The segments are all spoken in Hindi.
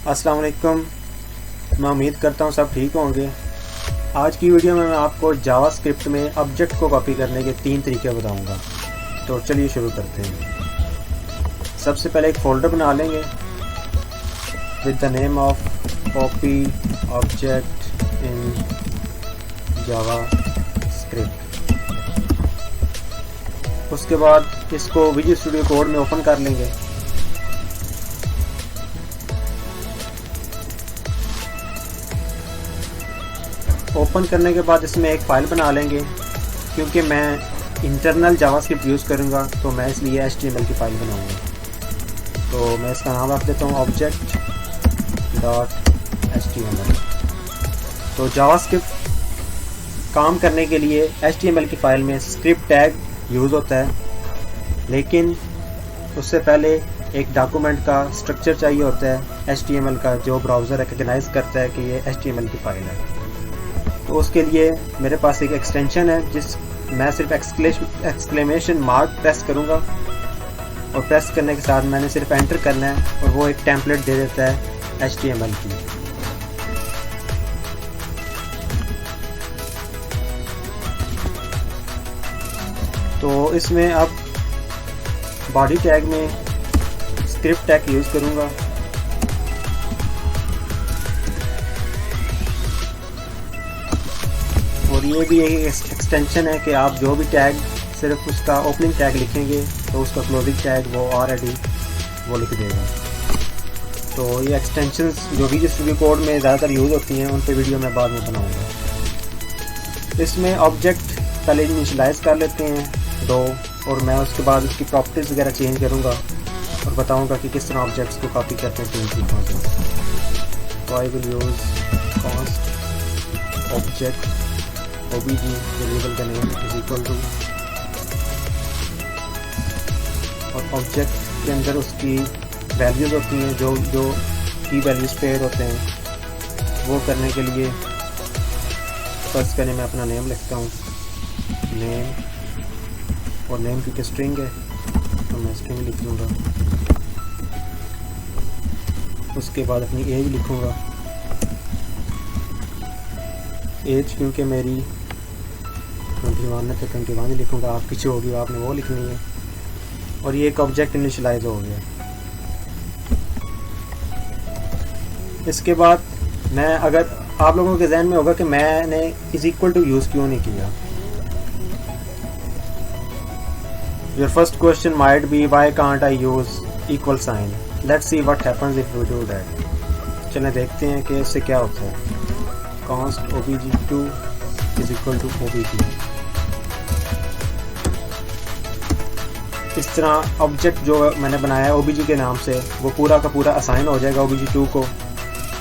अस्सलाम वालेकुम। मैं उम्मीद करता हूँ सब ठीक होंगे। आज की वीडियो में मैं आपको जावास्क्रिप्ट में ऑब्जेक्ट को कॉपी करने के 3 तरीके बताऊँगा। तो चलिए शुरू करते हैं। सबसे पहले एक फ़ोल्डर बना लेंगे with the name of copy object in JavaScript. उसके बाद इसको विजुअल स्टूडियो कोड में ओपन कर लेंगे। ओपन करने के बाद इसमें एक फ़ाइल बना लेंगे। क्योंकि मैं इंटरनल जावास्क्रिप्ट यूज़ करूँगा तो मैं इसलिए HTML की फ़ाइल बनाऊँगा। तो मैं इसका नाम रख देता हूँ ऑब्जेक्ट डॉट HTML। तो जावास्क्रिप्ट काम करने के लिए HTML की फ़ाइल में स्क्रिप्ट टैग यूज़ होता है, लेकिन उससे पहले एक डॉक्यूमेंट का स्ट्रक्चर चाहिए होता है HTML का, जो ब्राउज़र रिकग्नाइज़ करता है कि ये HTML की फ़ाइल है। तो उसके लिए मेरे पास एक एक्सटेंशन है जिस मैं सिर्फ एक्सक्लेमेशन मार्क प्रेस करूँगा और प्रेस करने के साथ मैंने सिर्फ एंटर करना है और वो एक टेम्पलेट दे देता है HTML की। तो इसमें अब बॉडी टैग में स्क्रिप्ट टैग यूज़ करूँगा। और ये भी एक एक्सटेंशन है कि आप जो भी टैग सिर्फ उसका ओपनिंग टैग लिखेंगे तो उसका क्लोजिंग टैग वो ऑलरेडी वो लिख देगा। तो ये एक्सटेंशंस जो भी स्टूडियो कोड में ज़्यादातर यूज़ होती हैं उन पे वीडियो मैं बाद में बनाऊंगा। इसमें ऑब्जेक्ट पहले इनिशियलाइज़ कर लेते हैं 2, और मैं उसके बाद उसकी प्रॉपर्टीज़ वगैरह चेंज करूँगा और बताऊँगा कि किस तरह ऑब्जेक्ट्स को कॉपी करते हैं 3 तरीकों से। तो I will use const object OBJ variable का नेम इज इक्वल टू, और ऑब्जेक्ट के अंदर उसकी वैल्यूज़ होती हैं जो की वैल्यूज़ पेयर होते हैं। वो करने के लिए फर्स्ट करने मैं अपना नेम लिखता हूँ, नेम, और नेम की स्ट्रिंग है तो मैं स्ट्रिंग लिख लूँगा। उसके बाद अपनी एज लिखूँगा। एज क्योंकि मेरी 21 है तो 21 ही लिखूँगा। आपकी जो होगी आपने वो लिखनी है। और ये एक ऑब्जेक्ट इनिशियलाइज हो गया। इसके बाद मैं, अगर आप लोगों के जहन में होगा कि मैंने इज इक्वल टू यूज़ क्यों नहीं किया, your first question might be why can't I use equal sign. Let's see what happens if we do that. चलें देखते हैं कि इससे क्या होता है। const obj2 is equal to obj। इस तरह ऑब्जेक्ट जो मैंने बनाया है obj के नाम से वो पूरा का पूरा असाइन हो जाएगा obj2 को।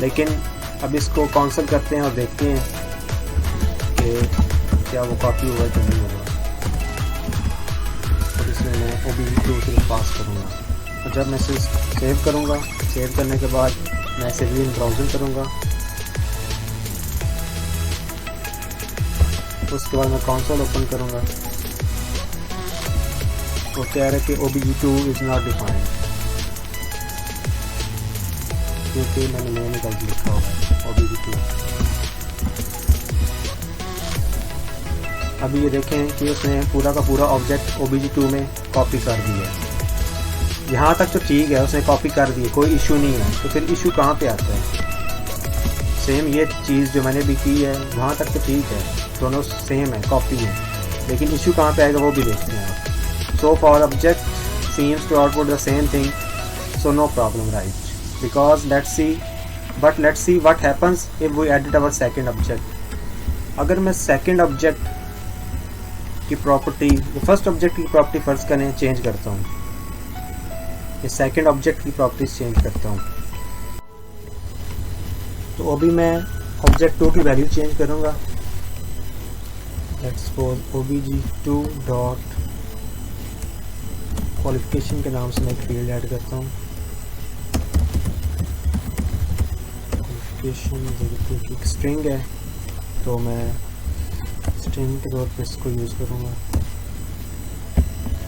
लेकिन अब इसको कॉन्सल करते हैं और देखते हैं कि क्या वो कॉपी हुआ है कि नहीं हुआ। और इसमें मैं obj2 सिर्फ पास करूँगा। और जब मैं इसे सेव करूँगा, सेव करने के बाद मैं इसे इन ब्राउजिंग करूँगा। उसके बाद मैं कंसोल ओपन करूँगा तो कह रहा है कि obj2 इज़ नॉट डिफाइंड, क्योंकि मैंने नेम गलत लिखा हुआ है obj2। अभी ये देखें कि उसने पूरा का पूरा ऑब्जेक्ट obj2 में कॉपी कर दिया है। यहाँ तक तो ठीक है, उसने कॉपी कर दी, कोई इशू नहीं है। तो फिर इशू कहाँ पे आता है? सेम ये चीज़ जो मैंने भी की है वहाँ तक तो ठीक है, दोनों सेम है, कॉपी है। लेकिन इशू कहाँ पे आएगा वो भी देखते हैं आप। So for object seems to output the same thing, so no problem right, because let's see what happens if we edit our second object. अगर मैं सेकंड ऑब्जेक्ट की प्रॉपर्टी, फर्स्ट ऑब्जेक्ट की प्रॉपर्टी फर्स्ट करने चेंज करता हूँ, ये सेकंड ऑब्जेक्ट की प्रॉपर्टीज चेंज करता हूँ, तो अभी मैं ऑब्जेक्ट 2 की वैल्यू चेंज करूँगा। Let's suppose obj2 dot qualification के नाम से मैं एक फील्ड ऐड करता हूँ। क्वालिफिकेशन एक स्ट्रिंग है तो मैं स्ट्रिंग के तौर पर इसको यूज़ करूँगा।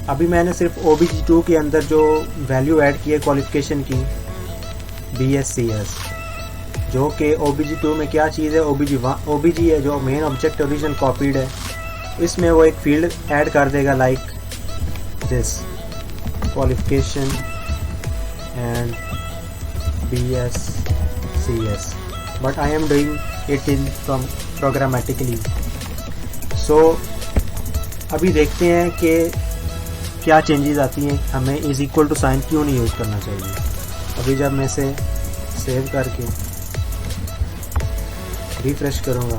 अभी मैंने सिर्फ obj2 के अंदर जो वैल्यू ऐड की है क्वालिफिकेशन की, BSCS, जो कि OBJ2 में क्या चीज़ है, OBJ है जो मेन ऑब्जेक्ट ओरिजिनल कॉपीड है, इसमें वो एक फील्ड ऐड कर देगा like this qualification and BSCS, but I am doing it in from programmatically. So अभी देखते हैं कि क्या चेंजेस आती हैं, हमें इज़ इक्वल टू साइन क्यों नहीं यूज़ करना चाहिए। अभी जब मैं इसे सेव करके रिफ्रेश करूँगा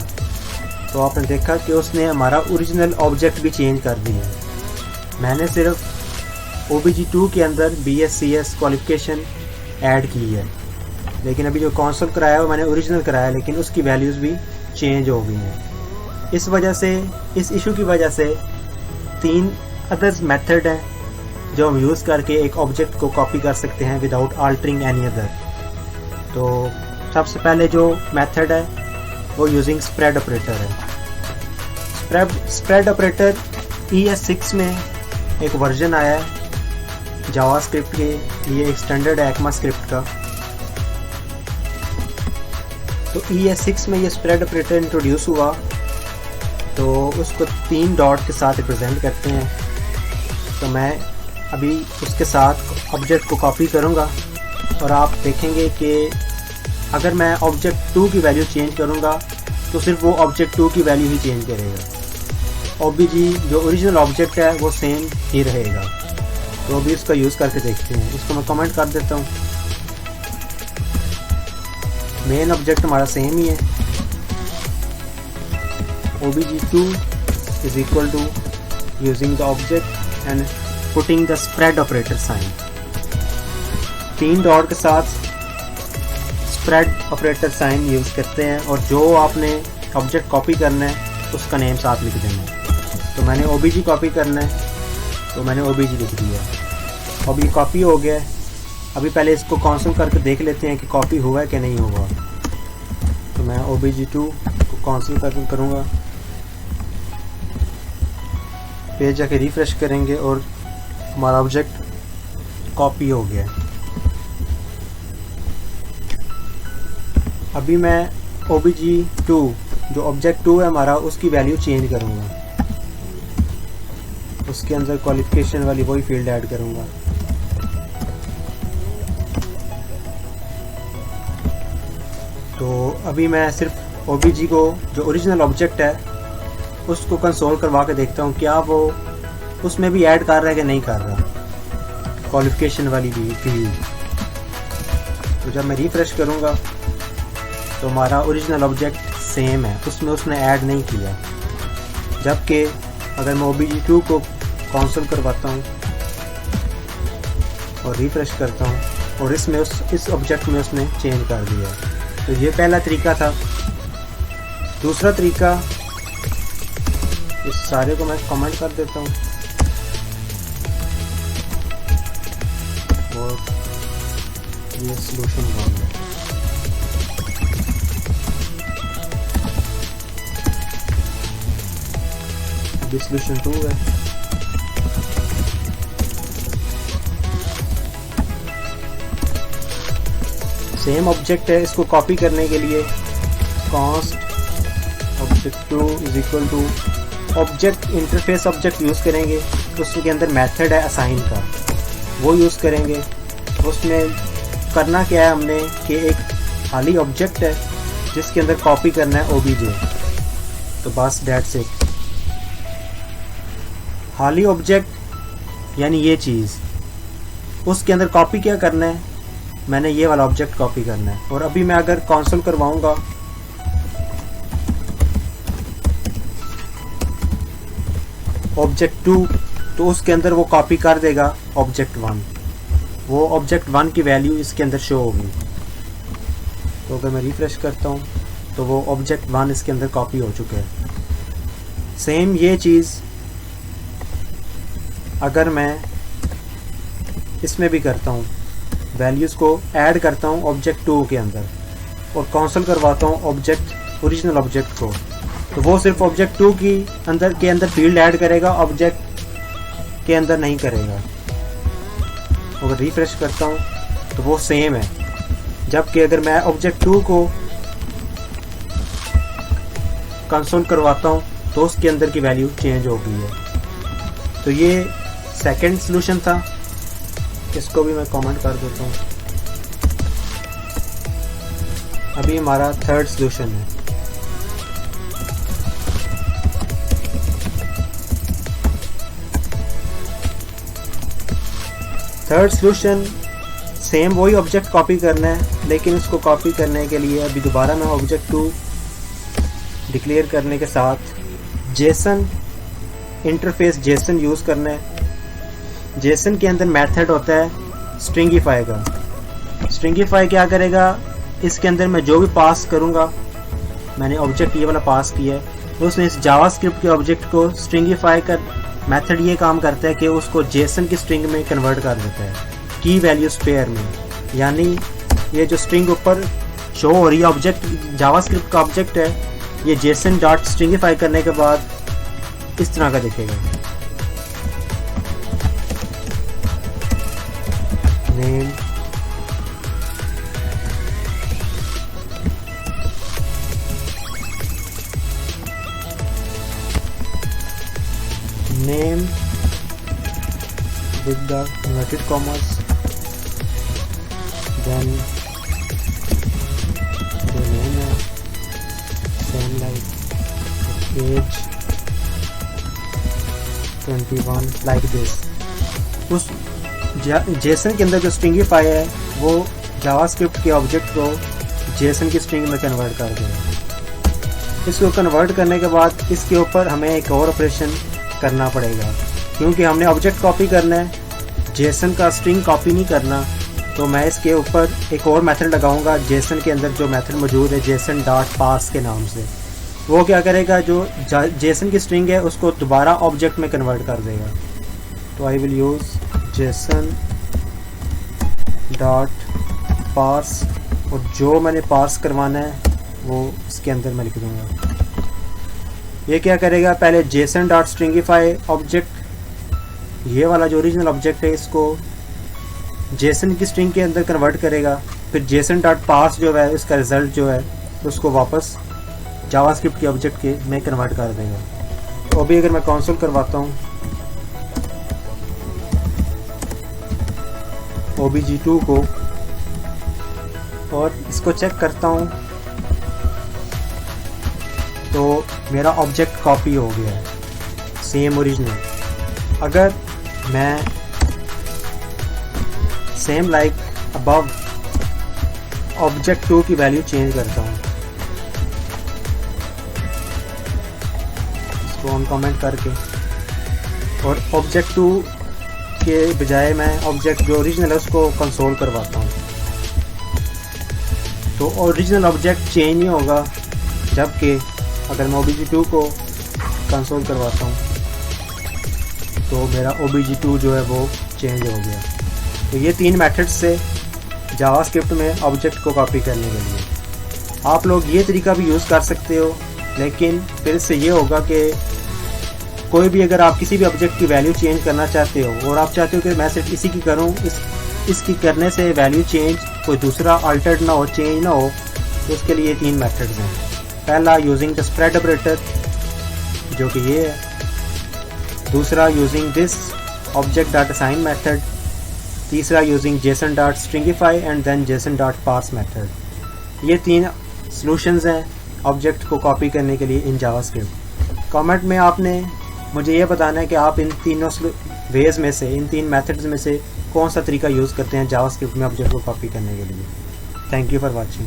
तो आपने देखा कि उसने हमारा ओरिजिनल ऑब्जेक्ट भी चेंज कर दिया। मैंने सिर्फ OBJ2 के अंदर BSCS क्वालिफिकेशन ऐड की है, लेकिन अभी जो कंसोल कराया वो मैंने ओरिजिनल कराया, लेकिन उसकी वैल्यूज़ भी चेंज हो गई हैं। इस वजह से, इस इशू की वजह से 3 अदर्स मेथड हैं जो हम यूज़ करके एक ऑब्जेक्ट को कॉपी कर सकते हैं विदाउट अल्टरिंग एनी अदर। तो सबसे पहले जो मेथड है वो यूजिंग स्प्रेड ऑपरेटर है। स्प्रेड ऑपरेटर ES6 में एक वर्जन आया है जावास्क्रिप्ट के लिए, एक स्टैंडर्ड है ECMAScript का। तो ES6 में ये स्प्रेड ऑपरेटर इंट्रोड्यूस हुआ तो उसको 3 डॉट के साथ रिप्रेजेंट करते हैं। तो मैं अभी उसके साथ ऑब्जेक्ट को कॉपी करूँगा और आप देखेंगे कि अगर मैं ऑब्जेक्ट 2 की वैल्यू चेंज करूँगा तो सिर्फ वो ऑब्जेक्ट 2 की वैल्यू ही चेंज करेगा। OBJ जो ओरिजिनल ऑब्जेक्ट है वो सेम ही रहेगा। तो अभी इसका यूज़ करके देखते हैं। इसको मैं कमेंट कर देता हूँ। मेन ऑब्जेक्ट हमारा सेम ही है, OBJ2 is equal to using the object and putting the spread operator sign। 3 dot के साथ स्प्रेड ऑपरेटर साइन यूज़ करते हैं और जो आपने ऑब्जेक्ट कॉपी करना है उसका नेम साथ लिख देना है। तो मैंने OBJ कॉपी करना है तो मैंने OBJ लिख दिया। अब ये कॉपी हो गया है। अभी पहले इसको कंसोल करके देख लेते हैं कि कॉपी हुआ है कि नहीं हुआ। तो मैं OBJ2 को कंसोल करूँगा, पेज जाके रिफ्रेश करेंगे और हमारा ऑब्जेक्ट कॉपी हो गया है। अभी मैं OBJ2 जो ऑब्जेक्ट 2 है हमारा उसकी वैल्यू चेंज करूँगा, उसके अंदर क्वालिफिकेशन वाली वही फील्ड ऐड करूँगा। तो अभी मैं सिर्फ OBJ को जो ओरिजिनल ऑब्जेक्ट है उसको कंसोल करवा के देखता हूँ क्या वो उसमें भी ऐड कर रहा है कि नहीं कर रहा क्वालिफिकेशन वाली भी फील्ड। तो जब मैं रिफ्रेश करूँगा तो हमारा ओरिजिनल ऑब्जेक्ट सेम है, उसमें उसने ऐड नहीं किया। जबकि अगर मैं OBJ2 को कंसोल करवाता हूँ और रिफ्रेश करता हूँ और इसमें इस ऑब्जेक्ट में उसने चेंज कर दिया। तो ये पहला तरीका था। दूसरा तरीका, इस सारे को मैं कमेंट कर देता हूँ और ये सॉल्यूशन वन है। अभी सॉल्यूशन 2 है। सेम ऑब्जेक्ट है, इसको कॉपी करने के लिए const OBJ2 is equal to object interface object use करेंगे। उसके अंदर मेथड है असाइन का, वो यूज़ करेंगे। उसमें करना क्या है हमने कि एक खाली ऑब्जेक्ट है जिसके अंदर कॉपी करना है OBJ। तो बस दैट्स इट। खाली ऑब्जेक्ट यानी ये चीज़, उसके अंदर कॉपी क्या करना है, मैंने ये वाला ऑब्जेक्ट कॉपी करना है। और अभी मैं अगर कंसोल करवाऊंगा ऑब्जेक्ट 2 तो उसके अंदर वो कॉपी कर देगा ऑब्जेक्ट 1। वो ऑब्जेक्ट 1 की वैल्यू इसके अंदर शो होगी। तो अगर मैं रिफ्रेश करता हूँ तो वो ऑब्जेक्ट 1 इसके अंदर कॉपी हो चुका है। सेम ये चीज़ अगर मैं इसमें भी करता हूँ, वैल्यूज़ को ऐड करता हूँ ऑब्जेक्ट 2 के अंदर और कंसोल करवाता हूँ ऑब्जेक्ट ओरिजिनल ऑब्जेक्ट को, तो वो सिर्फ ऑब्जेक्ट 2 की अंदर फील्ड ऐड करेगा, ऑब्जेक्ट के अंदर नहीं करेगा। अगर रिफ्रेश करता हूँ तो वो सेम है जबकि अगर मैं ऑब्जेक्ट 2 को कंसोल करवाता हूँ तो उसके अंदर की वैल्यू चेंज हो गई है। तो ये सेकंड सॉल्यूशन था, इसको भी मैं कमेंट कर देता हूँ। अभी हमारा थर्ड सॉल्यूशन है। थर्ड सॉल्यूशन सेम वही ऑब्जेक्ट कॉपी करना है, लेकिन इसको कॉपी करने के लिए अभी दोबारा मैं ऑब्जेक्ट 2 डिक्लेयर करने के साथ जेसन इंटरफेस जेसन यूज़ करना है। जेसन के अंदर मेथड होता है स्ट्रिंगिफाई का। स्ट्रिंगिफाई क्या करेगा, इसके अंदर मैं जो भी पास करूँगा, मैंने ऑब्जेक्ट ये वाला पास किया है, तो उसने इस जावास्क्रिप्ट के ऑब्जेक्ट को स्ट्रिंगिफाई कर मेथड ये काम करता है कि उसको जेसन की स्ट्रिंग में कन्वर्ट कर देता है, की वैल्यूज पेयर में। यानी ये जो स्ट्रिंग ऊपर शो हो रही है ऑब्जेक्ट, जावास्क्रिप्ट का ऑब्जेक्ट है, ये जेसन डॉट स्ट्रिंगिफाई करने के बाद इस तरह का दिखेगा। Name name with the inverted commas, then the name है same like page 21 like this। उस जेसन के अंदर जो स्ट्रिंगिफाई है वो जावास्क्रिप्ट के ऑब्जेक्ट को जेसन की स्ट्रिंग में कन्वर्ट कर देगा। इसको कन्वर्ट करने के बाद इसके ऊपर हमें एक और ऑपरेशन करना पड़ेगा, क्योंकि हमने ऑब्जेक्ट कॉपी करना है, जेसन का स्ट्रिंग कॉपी नहीं करना। तो मैं इसके ऊपर एक और मेथड लगाऊंगा जेसन के अंदर, जो मेथड मौजूद है जेसन डॉट पार्स के नाम से। वो क्या करेगा, जो जेसन की स्ट्रिंग है उसको दोबारा ऑब्जेक्ट में कन्वर्ट कर देगा। तो I will use JSON dot parse, और जो मैंने पार्स करवाना है वो इसके अंदर मैं लिख दूँगा। ये क्या करेगा, पहले जेसन डॉट स्ट्रिंगिफाई ऑब्जेक्ट, ये वाला जो ओरिजिनल ऑब्जेक्ट है, इसको जेसन की स्ट्रिंग के अंदर कन्वर्ट करेगा। फिर जेसन डॉट पार्स जो है इसका रिजल्ट जो है उसको वापस जावास्क्रिप्ट के ऑब्जेक्ट के में कन्वर्ट कर देगा। तो अभी अगर मैं कंसोल करवाता हूँ OBJ2 को और इसको चेक करता हूँ, तो मेरा ऑब्जेक्ट कॉपी हो गया है सेम ओरिजिनल। अगर मैं सेम लाइक अबव ऑब्जेक्ट 2 की वैल्यू चेंज करता हूँ, इसको ऑन कमेंट करके, और ऑब्जेक्ट 2 के बजाय मैं ऑब्जेक्ट जो ओरिजिनल है उसको कंसोल करवाता हूँ, तो ओरिजिनल ऑब्जेक्ट चेंज नहीं होगा। जबकि अगर मैं OBJ2 को कंसोल करवाता हूँ तो मेरा OBJ2 जो है वो चेंज हो गया। तो ये 3 मेथड्स से जावास्क्रिप्ट में ऑब्जेक्ट को कॉपी करने के लिए आप लोग ये तरीका भी यूज़ कर सकते हो, लेकिन फिर से ये होगा कि कोई भी अगर आप किसी भी ऑब्जेक्ट की वैल्यू चेंज करना चाहते हो और आप चाहते हो कि मैं सिर्फ इसी की करूँ, इसकी करने से वैल्यू चेंज कोई दूसरा अल्टर्ड ना हो, चेंज ना हो, तो उसके लिए 3 मेथड्स हैं। पहला यूजिंग द स्प्रेड ऑपरेटर जो कि ये है, दूसरा using this object dot assign method, तीसरा using JSON dot stringify and then JSON dot parse method. ये 3 सॉल्यूशंस हैं ऑब्जेक्ट को कॉपी करने के लिए इन जावास्क्रिप्ट। कमेंट में आपने मुझे ये बताना है कि आप इन तीनों वेज में से, इन 3 मेथड्स में से कौन सा तरीका यूज़ करते हैं जावास्क्रिप्ट में ऑब्जेक्ट को कॉपी करने के लिए। Thank you for watching.